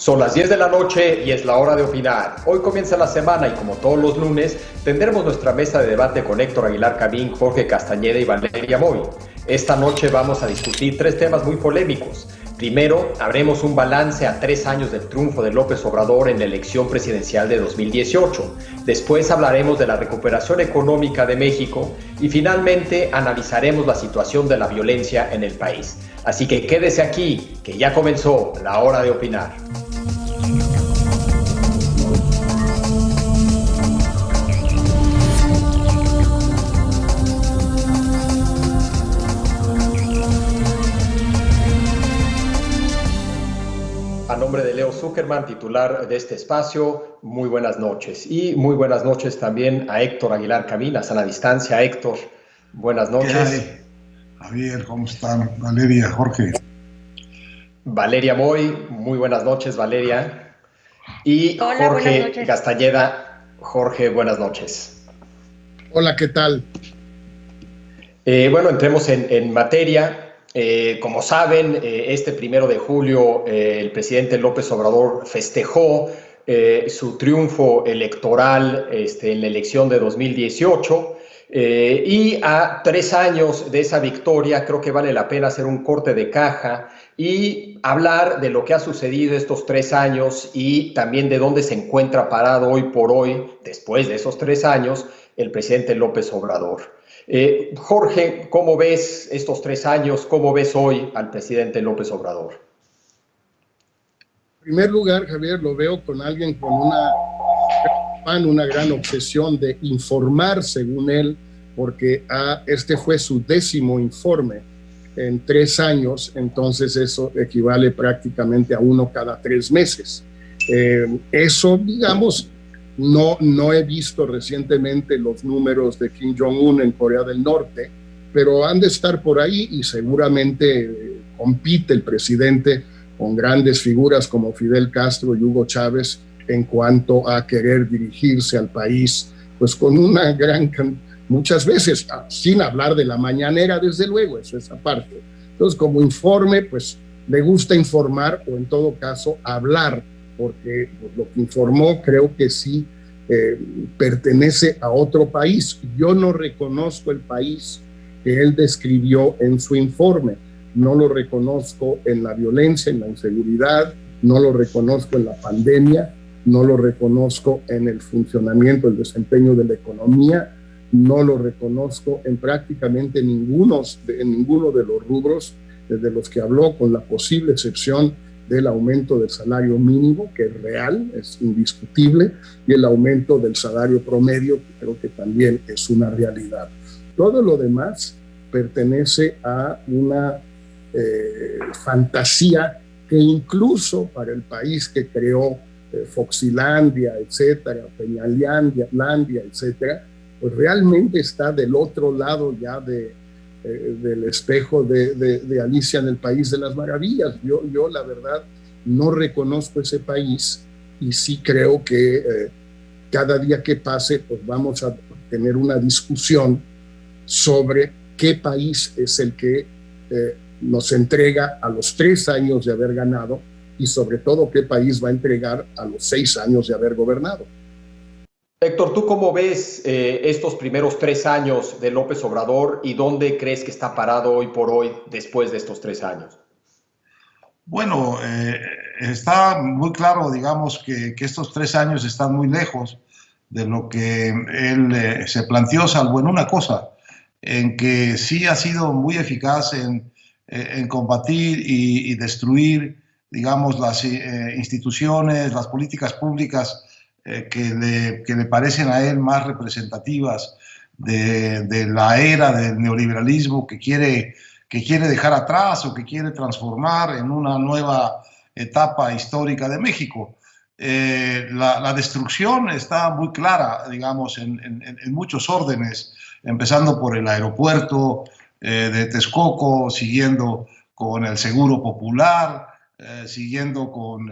Son las 10 de la noche y es la hora de opinar. Hoy comienza la semana y como todos los lunes tendremos nuestra mesa de debate con Héctor Aguilar Camín, Jorge Castañeda y Valeria Moy. Esta noche vamos a discutir tres temas muy polémicos. Primero, haremos un balance a 3 años del triunfo de López Obrador en la elección presidencial de 2018. Después hablaremos de la recuperación económica de México y finalmente analizaremos la situación de la violencia en el país. Así que quédese aquí, que ya comenzó la hora de opinar. A nombre de Leo Zuckerman, titular de este espacio, muy buenas noches. Y muy buenas noches también a Héctor Aguilar Camín, a sana distancia. Héctor, buenas noches. ¿Qué hay? Javier, ¿cómo están? Valeria, Jorge. Valeria Moy, muy buenas noches, Valeria. Y hola, Jorge Castañeda. Jorge, buenas noches. Hola, ¿qué tal? Bueno, entremos en materia. Como saben, este 1 de julio el presidente López Obrador festejó su triunfo electoral en la elección de 2018 y a 3 años de esa victoria creo que vale la pena hacer un corte de caja y hablar de lo que ha sucedido estos 3 años y también de dónde se encuentra parado hoy por hoy, después de esos 3 años, el presidente López Obrador. Jorge, ¿cómo ves estos 3 años? ¿Cómo ves hoy al presidente López Obrador? En primer lugar, Javier, lo veo con alguien con una gran obsesión de informar, según él, porque este fue su 10º informe en 3 años, entonces eso equivale prácticamente a uno cada 3 meses. Eso, digamos, no he visto recientemente los números de Kim Jong-un en Corea del Norte, pero han de estar por ahí y seguramente compite el presidente con grandes figuras como Fidel Castro y Hugo Chávez en cuanto a querer dirigirse al país, pues con una muchas veces, sin hablar de la mañanera, desde luego, eso es aparte. Entonces, como informe, pues le gusta informar o en todo caso hablar, porque lo que informó creo que sí pertenece a otro país. Yo no reconozco el país que él describió en su informe, no lo reconozco en la violencia, en la inseguridad, no lo reconozco en la pandemia, no lo reconozco en el funcionamiento, el desempeño de la economía, no lo reconozco en prácticamente ninguno de los rubros de los que habló, con la posible excepción del aumento del salario mínimo, que es real, es indiscutible, y el aumento del salario promedio, que creo que también es una realidad. Todo lo demás pertenece a una fantasía que incluso para el país que creó Foxilandia, etcétera, Peñalandia, etcétera, pues realmente está del otro lado ya del espejo de Alicia en el País de las Maravillas. Yo la verdad no reconozco ese país y sí creo que cada día que pase pues vamos a tener una discusión sobre qué país es el que nos entrega a los 3 años de haber ganado y sobre todo qué país va a entregar a los 6 años de haber gobernado. Héctor, ¿tú cómo ves estos primeros 3 años de López Obrador y dónde crees que está parado hoy por hoy después de estos 3 años? Bueno, está muy claro, digamos, que estos 3 años están muy lejos de lo que él se planteó, salvo en una cosa, en que sí ha sido muy eficaz en combatir y destruir, digamos, las instituciones, las políticas públicas que le parecen a él más representativas de la era del neoliberalismo que quiere dejar atrás o que quiere transformar en una nueva etapa histórica de México. La destrucción está muy clara, digamos, en muchos órdenes, empezando por el aeropuerto de Texcoco, siguiendo con el Seguro Popular, siguiendo con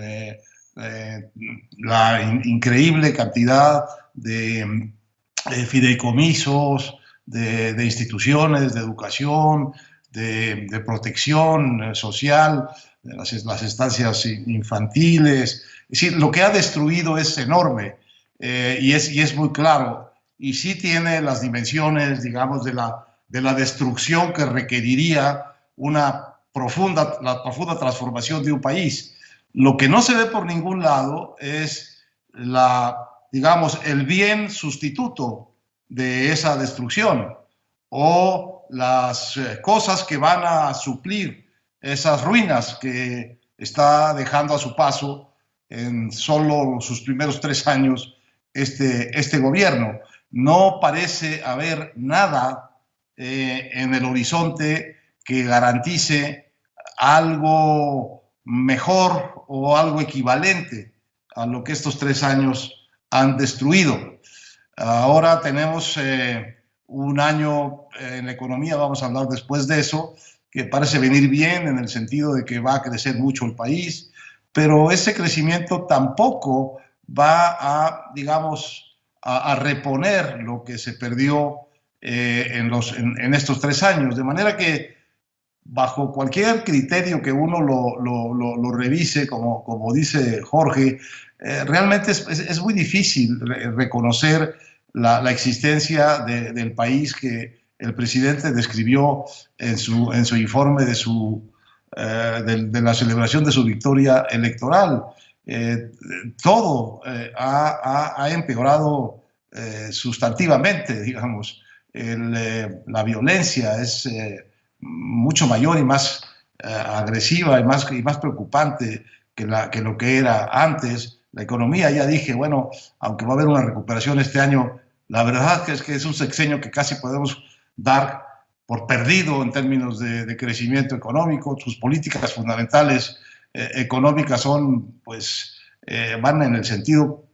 la increíble cantidad de fideicomisos, de instituciones de educación, de protección social, las estancias infantiles. Es decir, lo que ha destruido es enorme y es muy claro. Y sí tiene las dimensiones, digamos, de la destrucción que requeriría la profunda transformación de un país. Lo que no se ve por ningún lado es digamos, el bien sustituto de esa destrucción o las cosas que van a suplir esas ruinas que está dejando a su paso en solo sus primeros 3 años este gobierno. No parece haber nada en el horizonte que garantice algo mejor o algo equivalente a lo que estos 3 años han destruido. Ahora tenemos un año en la economía, vamos a hablar después de eso, que parece venir bien en el sentido de que va a crecer mucho el país, pero ese crecimiento tampoco va a, digamos, a reponer lo que se perdió en estos 3 años. De manera que bajo cualquier criterio que uno lo revise, como dice Jorge, realmente es muy difícil reconocer la existencia del país que el presidente describió en su informe de la celebración de su victoria electoral. Todo ha empeorado sustantivamente, digamos. La violencia es mucho mayor y más agresiva y más preocupante que lo que era antes. La economía, ya dije, bueno, aunque va a haber una recuperación este año, la verdad es que es un sexenio que casi podemos dar por perdido en términos de crecimiento económico. Sus políticas fundamentales económicas van en el sentido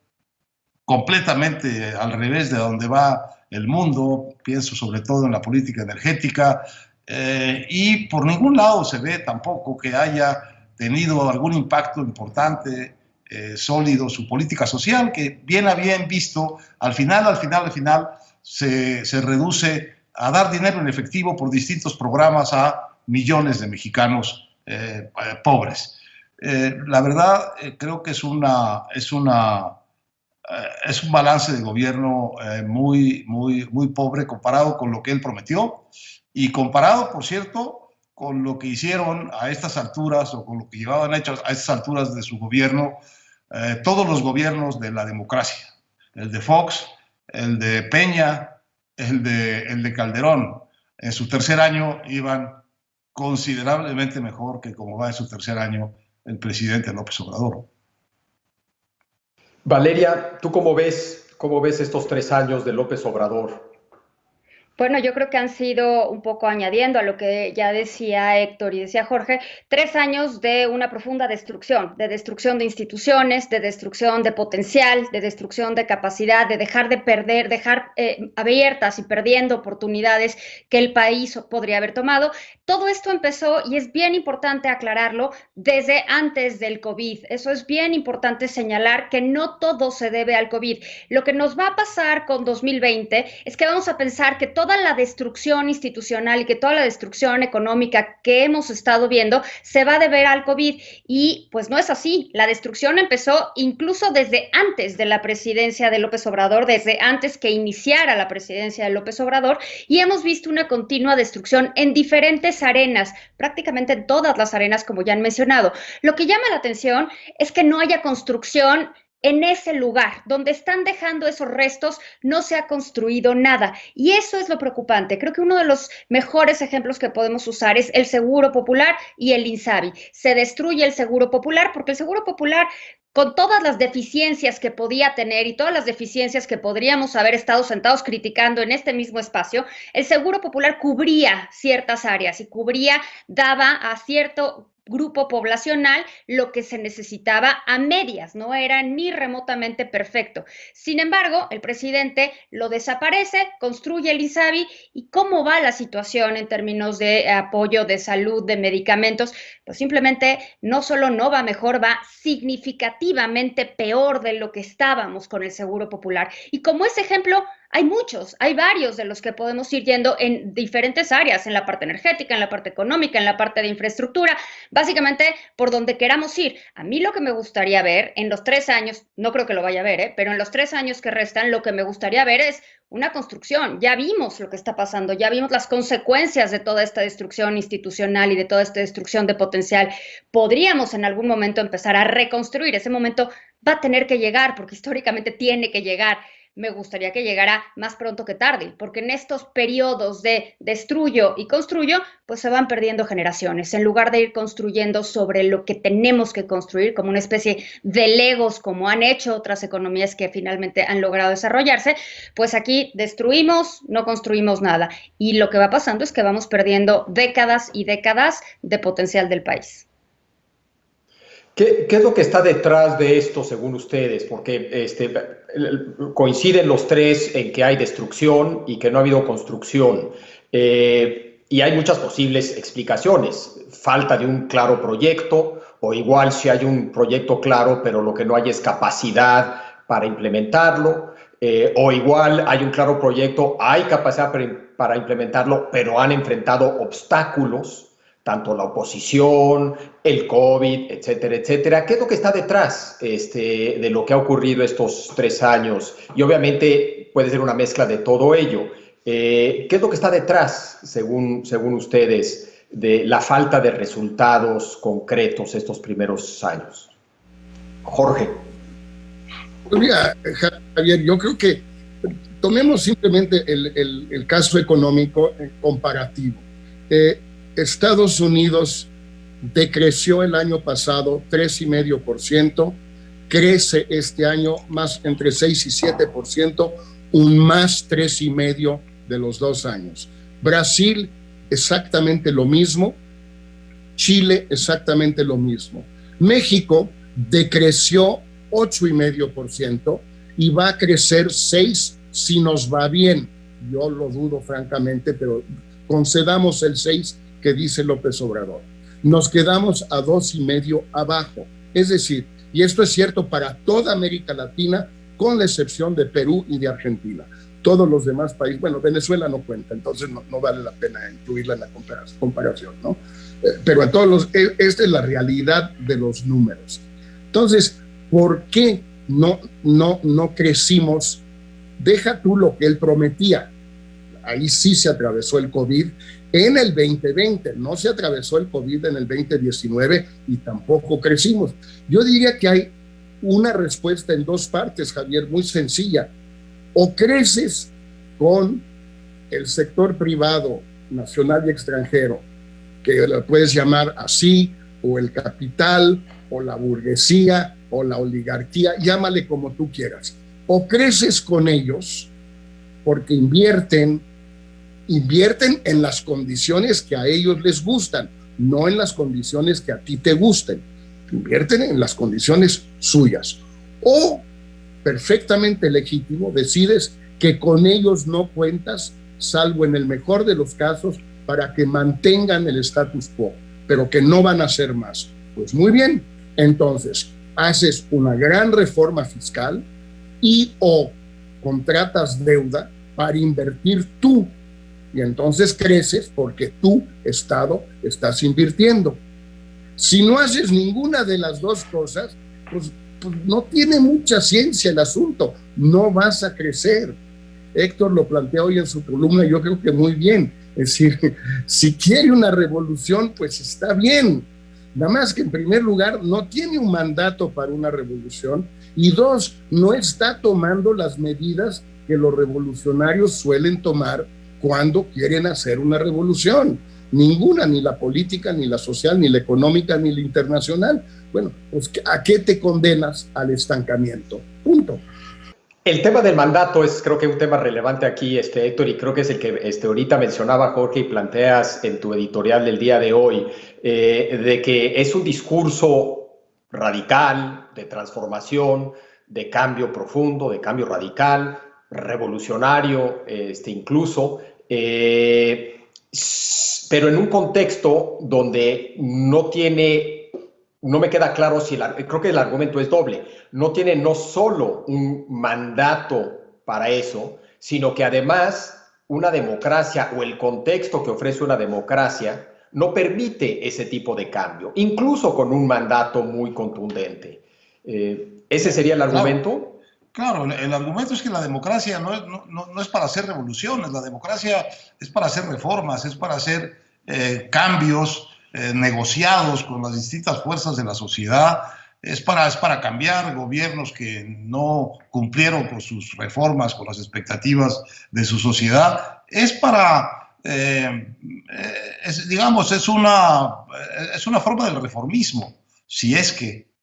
completamente al revés de donde va el mundo. Pienso sobre todo en la política energética, y por ningún lado se ve tampoco que haya tenido algún impacto importante, sólido, su política social, que bien a bien visto, al final se reduce a dar dinero en efectivo por distintos programas a millones de mexicanos pobres. La verdad, creo que es un balance de gobierno muy pobre comparado con lo que él prometió y comparado, por cierto, con lo que hicieron a estas alturas o con lo que llevaban hecho a estas alturas de su gobierno todos los gobiernos de la democracia. El de Fox, el de Peña, el de Calderón. En su tercer año iban considerablemente mejor que como va en su tercer año el presidente López Obrador. Valeria, ¿tú cómo ves estos 3 años de López Obrador? Bueno, yo creo que han sido, un poco añadiendo a lo que ya decía Héctor y decía Jorge, 3 años de una profunda destrucción de instituciones, de destrucción de potencial, de destrucción de capacidad, de dejar abiertas y perdiendo oportunidades que el país podría haber tomado. Todo esto empezó, y es bien importante aclararlo, desde antes del COVID. Eso es bien importante señalar, que no todo se debe al COVID. Lo que nos va a pasar con 2020 es que vamos a pensar que toda la destrucción institucional y que toda la destrucción económica que hemos estado viendo se va a deber al COVID, y pues no es así. La destrucción empezó incluso desde antes de la presidencia de López Obrador, desde antes que iniciara la presidencia de López Obrador, y hemos visto una continua destrucción en diferentes arenas, prácticamente en todas las arenas, como ya han mencionado. Lo que llama la atención es que no haya construcción en ese lugar donde están dejando esos restos. No se ha construido nada, y eso es lo preocupante. Creo que uno de los mejores ejemplos que podemos usar es el Seguro Popular y el INSABI. Se destruye el Seguro Popular porque el Seguro Popular, con todas las deficiencias que podía tener y todas las deficiencias que podríamos haber estado sentados criticando en este mismo espacio, el Seguro Popular cubría ciertas áreas y daba a cierto grupo poblacional lo que se necesitaba a medias. No era ni remotamente perfecto. Sin embargo, el presidente lo desaparece, construye el INSABI, y cómo va la situación en términos de apoyo de salud, de medicamentos. pues simplemente no solo no va mejor, va significativamente peor de lo que estábamos con el Seguro Popular. Y como ese ejemplo, hay muchos, hay varios de los que podemos ir yendo en diferentes áreas, en la parte energética, en la parte económica, en la parte de infraestructura, básicamente por donde queramos ir. A mí lo que me gustaría ver en los 3 años, no creo que lo vaya a ver, pero en los 3 años que restan, lo que me gustaría ver es una construcción. Ya vimos lo que está pasando, ya vimos las consecuencias de toda esta destrucción institucional y de toda esta destrucción de potencial. Podríamos en algún momento empezar a reconstruir. Ese momento va a tener que llegar, porque históricamente tiene que llegar. Me gustaría que llegara más pronto que tarde, porque en estos periodos de destruyo y construyo, pues se van perdiendo generaciones. En lugar de ir construyendo sobre lo que tenemos que construir, como una especie de legos, como han hecho otras economías que finalmente han logrado desarrollarse, pues aquí destruimos, no construimos nada. Y lo que va pasando es que vamos perdiendo décadas y décadas de potencial del país. ¿Qué es lo que está detrás de esto, según ustedes? Porque coinciden los tres en que hay destrucción y que no ha habido construcción. Y hay muchas posibles explicaciones. Falta de un claro proyecto, o igual si hay un proyecto claro, pero lo que no hay es capacidad para implementarlo. O igual hay un claro proyecto, hay capacidad para implementarlo, pero han enfrentado obstáculos, tanto la oposición, el COVID, etcétera, etcétera. ¿Qué es lo que está detrás de lo que ha ocurrido estos 3 años? Y obviamente puede ser una mezcla de todo ello. ¿Qué es lo que está detrás, según ustedes, de la falta de resultados concretos estos primeros años? Jorge. Pues mira, Javier, yo creo que tomemos simplemente el caso económico comparativo. Estados Unidos decreció el año pasado 3,5%, crece este año más entre 6 y 7%, un más 3,5% de los 2 años. Brasil exactamente lo mismo, Chile exactamente lo mismo. México decreció 8,5% y va a crecer 6% si nos va bien. Yo lo dudo francamente, pero concedamos el 6% que dice López Obrador. Nos quedamos a 2,5% abajo. Es decir, y esto es cierto para toda América Latina, con la excepción de Perú y de Argentina. Todos los demás países, bueno, Venezuela no cuenta, entonces no vale la pena incluirla en la comparación, ¿no? Pero a todos esta es la realidad de los números. Entonces, ¿por qué no crecimos? Deja tú lo que él prometía. Ahí sí se atravesó el COVID en el 2020, no se atravesó el COVID en el 2019 y tampoco crecimos. Yo diría que hay una respuesta en 2 partes, Javier, muy sencilla. O creces con el sector privado, nacional y extranjero, que lo puedes llamar así, o el capital, o la burguesía, o la oligarquía, llámale como tú quieras. O creces con ellos porque invierten en las condiciones que a ellos les gustan, no en las condiciones que a ti te gusten. Invierten en las condiciones suyas. O, perfectamente legítimo, decides que con ellos no cuentas, salvo en el mejor de los casos, para que mantengan el status quo, pero que no van a hacer más. Pues muy bien, entonces haces una gran reforma fiscal y o contratas deuda para invertir tú, y entonces creces porque tú, Estado, estás invirtiendo. Si no haces ninguna de las 2 cosas, pues no tiene mucha ciencia el asunto, no vas a crecer. Héctor lo plantea hoy en su columna, yo creo que muy bien. Es decir, si quiere una revolución, pues está bien. Nada más que en primer lugar no tiene un mandato para una revolución y 2, no está tomando las medidas que los revolucionarios suelen tomar cuando quieren hacer una revolución. Ninguna, ni la política, ni la social, ni la económica, ni la internacional. Bueno, pues ¿a qué te condenas? Al estancamiento. Punto. El tema del mandato es, creo que un tema relevante aquí, Héctor, y creo que es el que ahorita mencionaba Jorge y planteas en tu editorial del día de hoy, de que es un discurso radical, de transformación, de cambio profundo, de cambio radical, revolucionario, incluso. pero en un contexto donde no me queda claro si creo que el argumento es doble. No tiene no solo un mandato para eso, sino que además una democracia o el contexto que ofrece una democracia no permite ese tipo de cambio, incluso con un mandato muy contundente. ¿Ese sería el argumento? Claro, el argumento es que la democracia no es para hacer revoluciones, la democracia es para hacer reformas, es para hacer cambios negociados con las distintas fuerzas de la sociedad, es para cambiar gobiernos que no cumplieron con sus reformas, con las expectativas de su sociedad, es para, digamos, es una forma del reformismo, si es que...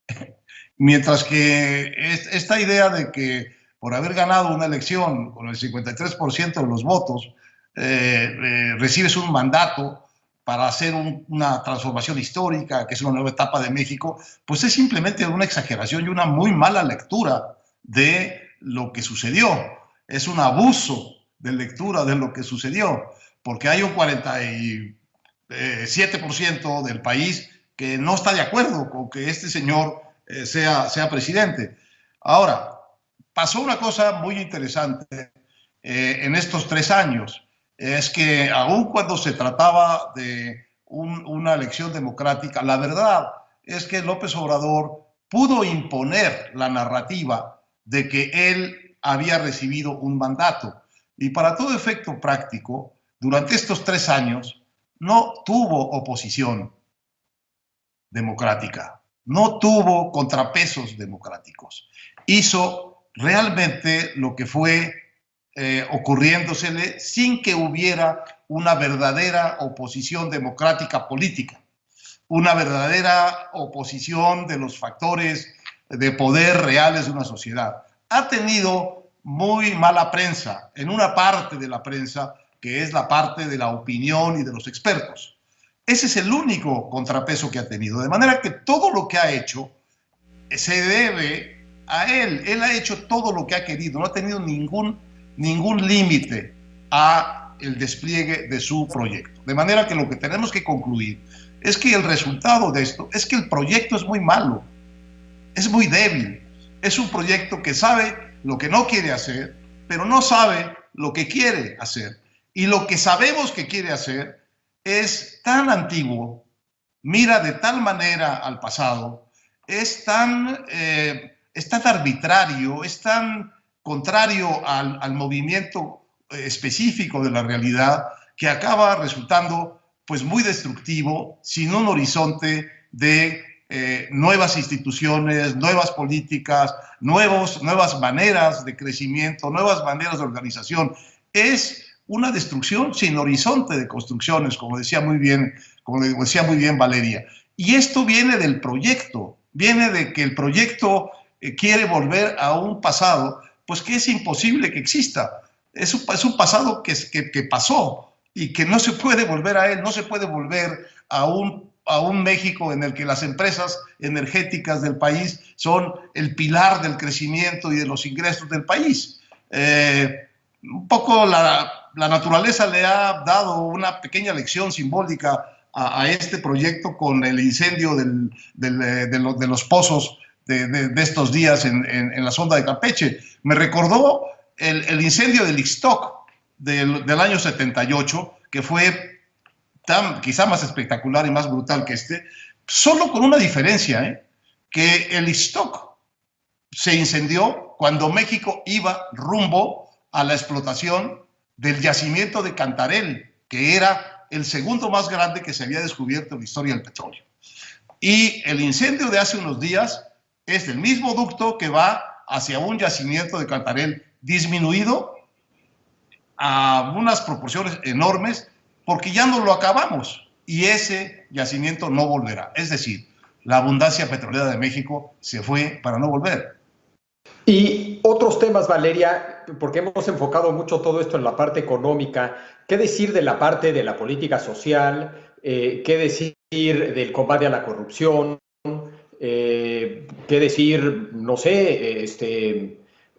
Mientras que esta idea de que por haber ganado una elección con el 53% de los votos, recibes un mandato para hacer una transformación histórica, que es una nueva etapa de México, pues es simplemente una exageración y una muy mala lectura de lo que sucedió. Es un abuso de lectura de lo que sucedió, porque hay un 47% del país que no está de acuerdo con que este señor sea presidente. Ahora, pasó una cosa muy interesante en estos 3 años, es que aun cuando se trataba de una elección democrática, la verdad es que López Obrador pudo imponer la narrativa de que él había recibido un mandato. Y para todo efecto práctico, durante estos 3 años no tuvo oposición democrática. No tuvo contrapesos democráticos. Hizo realmente lo que fue ocurriéndosele sin que hubiera una verdadera oposición democrática política, una verdadera oposición de los factores de poder reales de una sociedad. Ha tenido muy mala prensa en una parte de la prensa, que es la parte de la opinión y de los expertos. Ese es el único contrapeso que ha tenido, de manera que todo lo que ha hecho se debe a él. Él ha hecho todo lo que ha querido, no ha tenido ningún límite a el despliegue de su proyecto. De manera que lo que tenemos que concluir es que el resultado de esto es que el proyecto es muy malo, es muy débil. Es un proyecto que sabe lo que no quiere hacer, pero no sabe lo que quiere hacer. Y lo que sabemos que quiere hacer es tan antiguo, mira de tal manera al pasado, es tan arbitrario, es tan contrario al movimiento específico de la realidad, que acaba resultando pues muy destructivo, sin un horizonte de nuevas instituciones, nuevas políticas, nuevas maneras de crecimiento, nuevas maneras de organización. Es una destrucción sin horizonte de construcciones, como decía muy bien Valeria. Y esto viene del proyecto, viene de que el proyecto quiere volver a un pasado, pues que es imposible que exista. Es un pasado que pasó y que no se puede volver a él, no se puede volver a un México en el que las empresas energéticas del país son el pilar del crecimiento y de los ingresos del país. Un poco la naturaleza le ha dado una pequeña lección simbólica a este proyecto con el incendio de los pozos de estos días en la sonda de Campeche. Me recordó el incendio del Ixtoc del año 78, que fue quizá más espectacular y más brutal que este, solo con una diferencia, que el Ixtoc se incendió cuando México iba rumbo a la explotación del yacimiento de Cantarell, que era el segundo más grande que se había descubierto en la historia del petróleo. Y el incendio de hace unos días es del mismo ducto que va hacia un yacimiento de Cantarell disminuido a unas proporciones enormes, porque ya no lo acabamos y ese yacimiento no volverá. Es decir, la abundancia petrolera de México se fue para no volver. Y otros temas, Valeria, porque hemos enfocado mucho todo esto en la parte económica. ¿Qué decir de la parte de la política social? ¿Qué decir del combate a la corrupción? ¿Qué decir, no sé,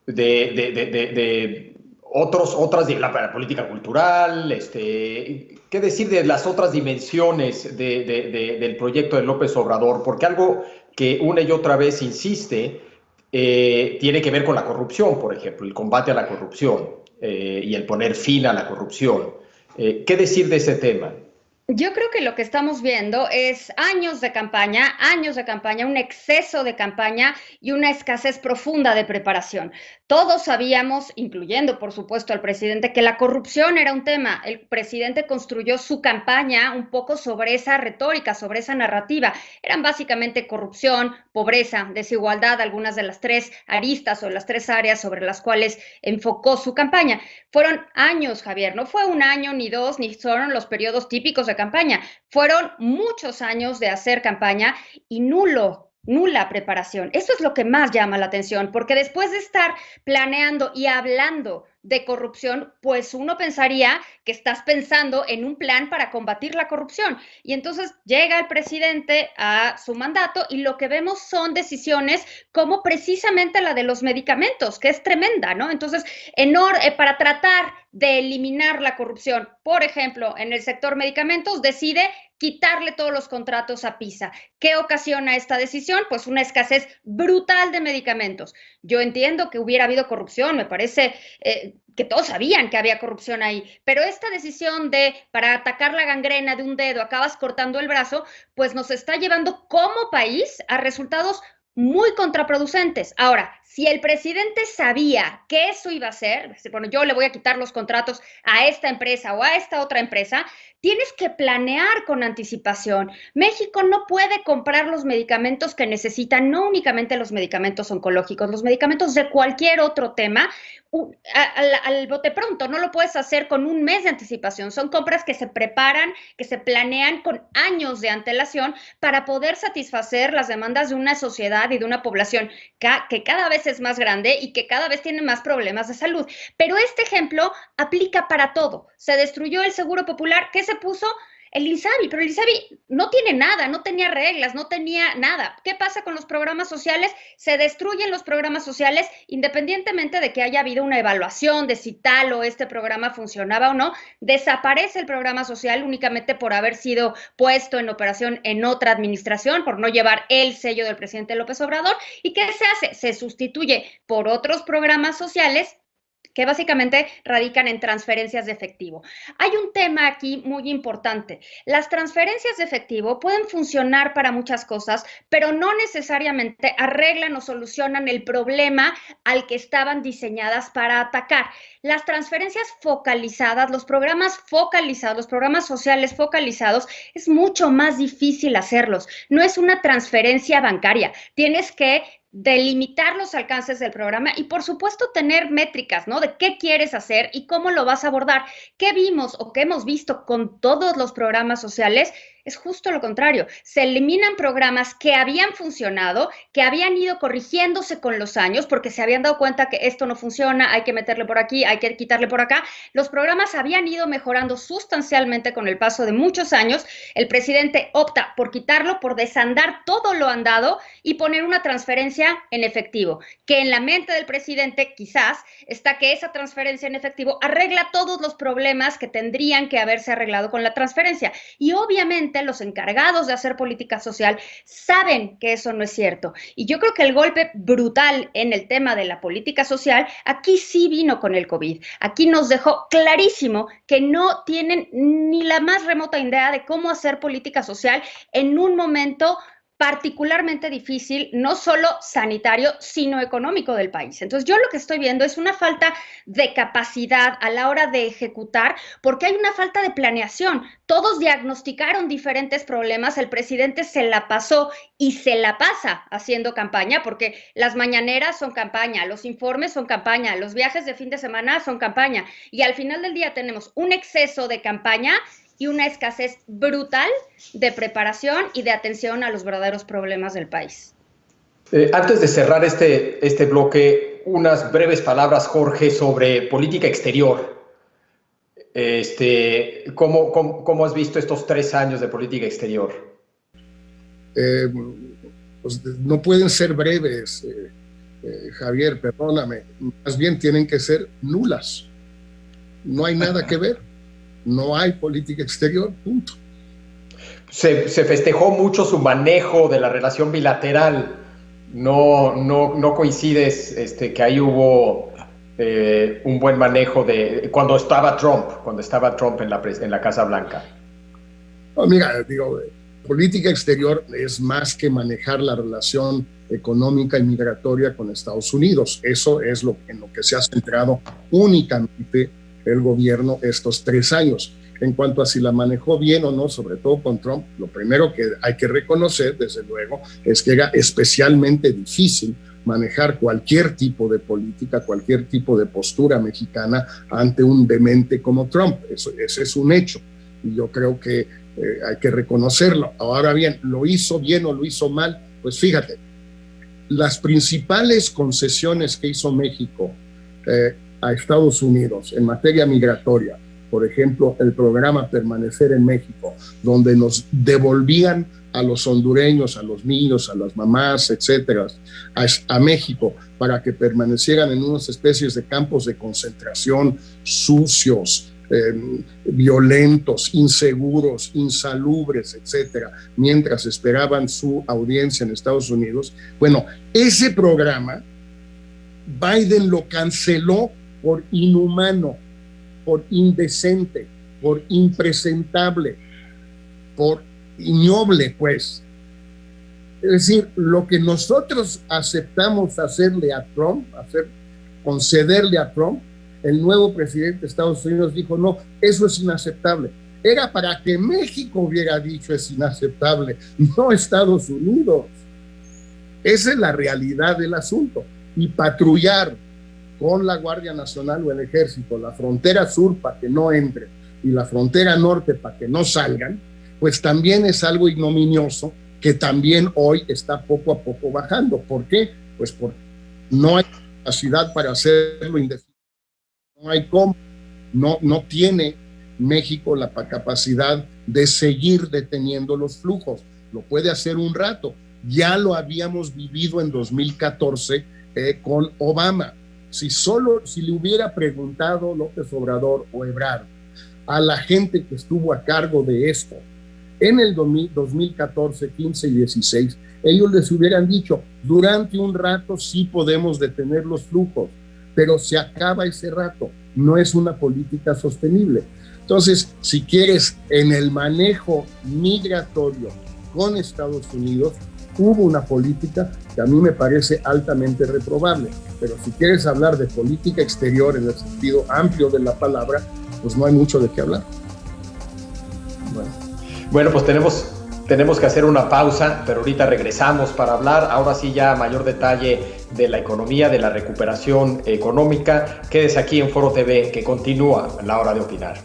de otras de la política cultural, ¿qué decir de las otras dimensiones del proyecto de López Obrador? Porque algo que una y otra vez insiste tiene que ver con la corrupción, por ejemplo, el combate a la corrupción y el poner fin a la corrupción. ¿Qué decir de ese tema? Yo creo que lo que estamos viendo es años de campaña, un exceso de campaña y una escasez profunda de preparación. Todos sabíamos, incluyendo por supuesto al presidente, que la corrupción era un tema. El presidente construyó su campaña un poco sobre esa retórica, sobre esa narrativa. Eran básicamente corrupción, pobreza, desigualdad, algunas de las tres aristas o las tres áreas sobre las cuales enfocó su campaña. Fueron años, Javier, no fue un año, ni dos, ni fueron los periodos típicos de campaña. Fueron muchos años de hacer campaña y nula preparación. Eso es lo que más llama la atención, porque después de estar planeando y hablando de corrupción, pues uno pensaría que estás pensando en un plan para combatir la corrupción. Y entonces llega el presidente a su mandato y lo que vemos son decisiones como precisamente la de los medicamentos, que es tremenda, ¿no? Entonces, para tratar de eliminar la corrupción, por ejemplo, en el sector medicamentos, decide quitarle todos los contratos a PISA. ¿Qué ocasiona esta decisión? Pues una escasez brutal de medicamentos. Yo entiendo que hubiera habido corrupción, me parece que todos sabían que había corrupción ahí, pero esta decisión para atacar la gangrena de un dedo, acabas cortando el brazo, pues nos está llevando como país a resultados muy contraproducentes. Ahora, si el presidente sabía que eso iba a ser, bueno, yo le voy a quitar los contratos a esta empresa o a esta otra empresa, tienes que planear con anticipación. México no puede comprar los medicamentos que necesitan, no únicamente los medicamentos oncológicos, los medicamentos de cualquier otro tema, al bote pronto, no lo puedes hacer con un mes de anticipación. Son compras que se preparan, que se planean con años de antelación para poder satisfacer las demandas de una sociedad y de una población que cada vez es más grande y que cada vez tiene más problemas de salud. Pero este ejemplo aplica para todo. Se destruyó el Seguro Popular. ¿Qué se puso? El INSABI, pero el INSABI no tiene nada, no tenía reglas, no tenía nada. ¿Qué pasa con los programas sociales? Se destruyen los programas sociales independientemente de que haya habido una evaluación de si tal o este programa funcionaba o no. Desaparece el programa social únicamente por haber sido puesto en operación en otra administración, por no llevar el sello del presidente López Obrador. ¿Y qué se hace? Se sustituye por otros programas sociales que básicamente radican en transferencias de efectivo. Hay un tema aquí muy importante. Las transferencias de efectivo pueden funcionar para muchas cosas, pero no necesariamente arreglan o solucionan el problema al que estaban diseñadas para atacar. Las transferencias focalizadas, los programas focalizados, los programas sociales focalizados, es mucho más difícil hacerlos. No es una transferencia bancaria. Tienes que delimitar los alcances del programa y, por supuesto, tener métricas, ¿no? De qué quieres hacer y cómo lo vas a abordar. ¿Qué vimos o qué hemos visto con todos los programas sociales? Es justo lo contrario. Se eliminan programas que habían funcionado, que habían ido corrigiéndose con los años, porque se habían dado cuenta que esto no funciona, hay que meterle por aquí, hay que quitarle por acá. Los programas habían ido mejorando sustancialmente con el paso de muchos años. El presidente opta por quitarlo, por desandar todo lo andado y poner una transferencia en efectivo, que en la mente del presidente quizás está que esa transferencia en efectivo arregla todos los problemas que tendrían que haberse arreglado con la transferencia. Y obviamente los encargados de hacer política social saben que eso no es cierto. Y yo creo que el golpe brutal en el tema de la política social aquí sí vino con el COVID. Aquí nos dejó clarísimo que no tienen ni la más remota idea de cómo hacer política social en un momento particularmente difícil, no solo sanitario, sino económico del país. Entonces, yo lo que estoy viendo es una falta de capacidad a la hora de ejecutar, porque hay una falta de planeación. Todos diagnosticaron diferentes problemas, el presidente se la pasó y se la pasa haciendo campaña, porque las mañaneras son campaña, los informes son campaña, los viajes de fin de semana son campaña, y al final del día tenemos un exceso de campaña y una escasez brutal de preparación y de atención a los verdaderos problemas del país. Antes de cerrar este bloque, unas breves palabras, Jorge, sobre política exterior. ¿Cómo has visto estos 3 años de política exterior? Pues no pueden ser breves, Javier, perdóname. Más bien tienen que ser nulas. no hay nada que ver, no hay política exterior, punto. Se festejó mucho su manejo de la relación bilateral. No coincides que ahí hubo un buen manejo de cuando estaba Trump en la Casa Blanca. No, mira, digo, política exterior es más que manejar la relación económica y migratoria con Estados Unidos. Eso es en lo que se ha centrado únicamente el gobierno estos 3 años. En cuanto a si la manejó bien o no, sobre todo con Trump, lo primero que hay que reconocer, desde luego, es que era especialmente difícil manejar cualquier tipo de política, cualquier tipo de postura mexicana ante un demente como Trump. Ese es un hecho, y yo creo que hay que reconocerlo. Ahora bien, ¿lo hizo bien o lo hizo mal? Pues fíjate, las principales concesiones que hizo México a Estados Unidos en materia migratoria, por ejemplo, el programa Permanecer en México, donde nos devolvían a los hondureños, a los niños, a las mamás, etcétera, a México para que permanecieran en unas especies de campos de concentración sucios, violentos, inseguros, insalubres, etcétera, mientras esperaban su audiencia en Estados Unidos. Bueno, ese programa Biden lo canceló por inhumano, por indecente, por impresentable, por ignoble, pues. Es decir, lo que nosotros aceptamos hacerle a Trump, concederle a Trump, el nuevo presidente de Estados Unidos dijo, no, eso es inaceptable. Era para que México hubiera dicho es inaceptable, no Estados Unidos. Esa es la realidad del asunto. Y patrullar con la Guardia Nacional o el Ejército la frontera sur para que no entren y la frontera norte para que no salgan, pues también es algo ignominioso que también hoy está poco a poco bajando. ¿Por qué? Pues porque no hay capacidad para hacerlo indefinido. No hay cómo. No tiene México la capacidad de seguir deteniendo los flujos. Lo puede hacer un rato. Ya lo habíamos vivido en 2014 con Obama. Si le hubiera preguntado López Obrador o Ebrard a la gente que estuvo a cargo de esto en el 2014, 15 y 16, ellos les hubieran dicho, durante un rato sí podemos detener los flujos, pero se acaba ese rato, no es una política sostenible. Entonces, si quieres, en el manejo migratorio con Estados Unidos, hubo una política que a mí me parece altamente reprobable, pero si quieres hablar de política exterior en el sentido amplio de la palabra, pues no hay mucho de qué hablar. Bueno, pues tenemos que hacer una pausa, pero ahorita regresamos para hablar, ahora sí ya a mayor detalle de la economía, de la recuperación económica. Quédese aquí en Foro TV, que continúa la hora de opinar.